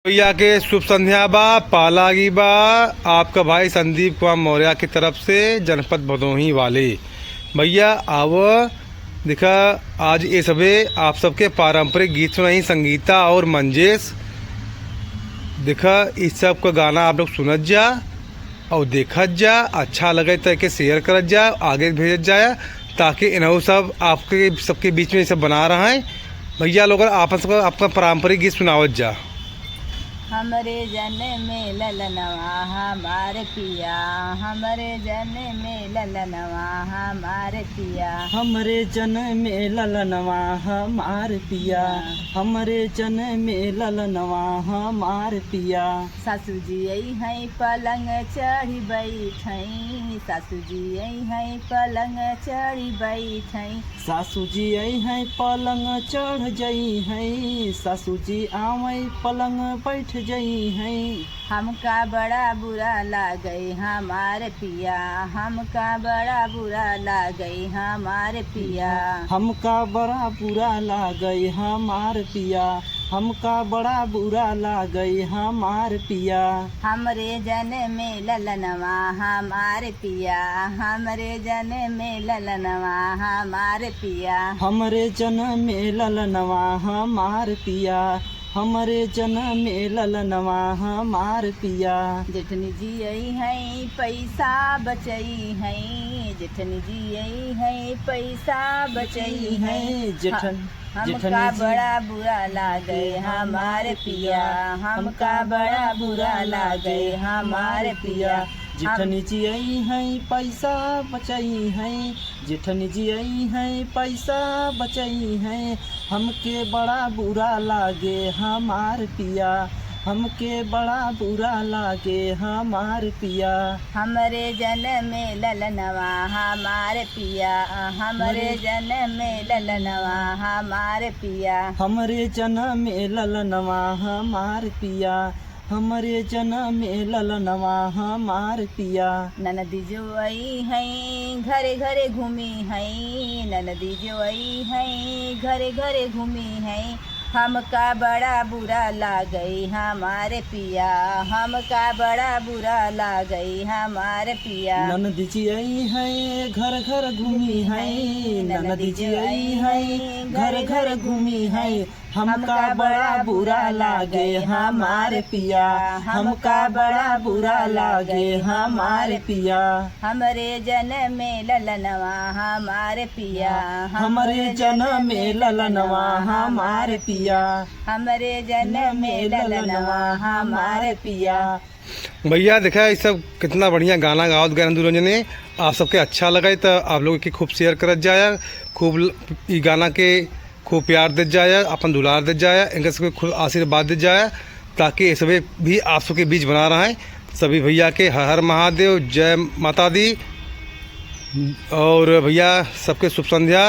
भैया के शुभ संध्या बा पालागी बा। आपका भाई संदीप कुमार मौर्य की तरफ से जनपद भदोही वाले भैया आओ दिखा। आज ये सबे आप सबके पारंपरिक गीत सुनाई संगीता और मंजेश दिखा। इस सब का गाना आप लोग सुनत जा और देखत जा, अच्छा लगे तो के शेयर करत जा, आगे भेजत जाए ताकि इन्हों सब आपके सबके बीच में ये सब बना रहा है। भैया लोग आपस में अपना पारंपरिक गीत सुनावत जा। हमरे जन में ललनवा हमार पिया, हमरे जन में ललनवा हमार पिया, हमरे जन में ललनवा हमार पिया, हमरे जन में ललनवा हमार पिया। सासू जी आई है पलंग चढ़ी बैठई, सासू जी आई है पलंग चढ़ी बैठई, सासू जी आई है पलंग चढ़ जई है, सासू जी आवई पलंग बैठ जई है। हमका बड़ा बुरा लागे हमारे पिया, हमका बड़ा बुरा लागे हमारे पिया, हमका बड़ा बुरा लागे हमार पिया, हमका बड़ा बुरा लागे हमार पिया। हमरे जन में ललनवा हमारे पिया, हमरे जन में ललनवा हमारे पिया, हमरे जन में ललनवा हमार पिया, हमरे जन में ललनवा हमार पिया। जेठनी जी आई है पैसा बचई है, जेठनी जी आई है पैसा बचई है, जेठन हमका बड़ा बुरा लागे हमारे पिया, हमका बड़ा बुरा लागे हमारे पिया। जेठनी जी आई है पैसा बचई है, जेठनी जी आई है पैसा बचई है, हमके बड़ा बुरा लागे हमार पिया, हमके बड़ा बुरा लागे हमार पिया। हमरे जन में ललनवा हमारे पिया, हमरे जन में ललनवा हमारे पिया, हमरे जन में ललनवा हमार पिया, हमरे जन में ललनवा हमार पिया। ननदी जो आई है घरे घरे घूमी है, ननदी जो आई है घरे घरे घूमी है, हमका बड़ा बुरा लागे हमारे पिया, हमका बड़ा बुरा लागे हमारे पिया। ननदी जी आई है घर घर घूमी है, ननदी जी आई है घर घर घूमी है, हमका बड़ा बुरा लागे हमारे पिया, हमका बड़ा बुरा लागे हमारे पिया। हमरे जन में ललनवा हमारे पिया, हमरे जन में ललनवा हमारे पिया, हमरे जन में ललनवा हमारे पिया। भैया देखा ये सब कितना बढ़िया गाना गावत गए दुल्हन ने। आप सबके अच्छा लगा तो आप लोग की खूब शेयर करत जाए, खूब ये गाना के खूब प्यार दे जाए, अपन दुलार दे जाए, इनके सबके खूब आशीर्वाद दे जाए ताकि ये सभी भी आप सबके बीच बना रहा है। सभी भैया के हर हर महादेव, जय माता दी। और भैया सबके शुभ संध्या।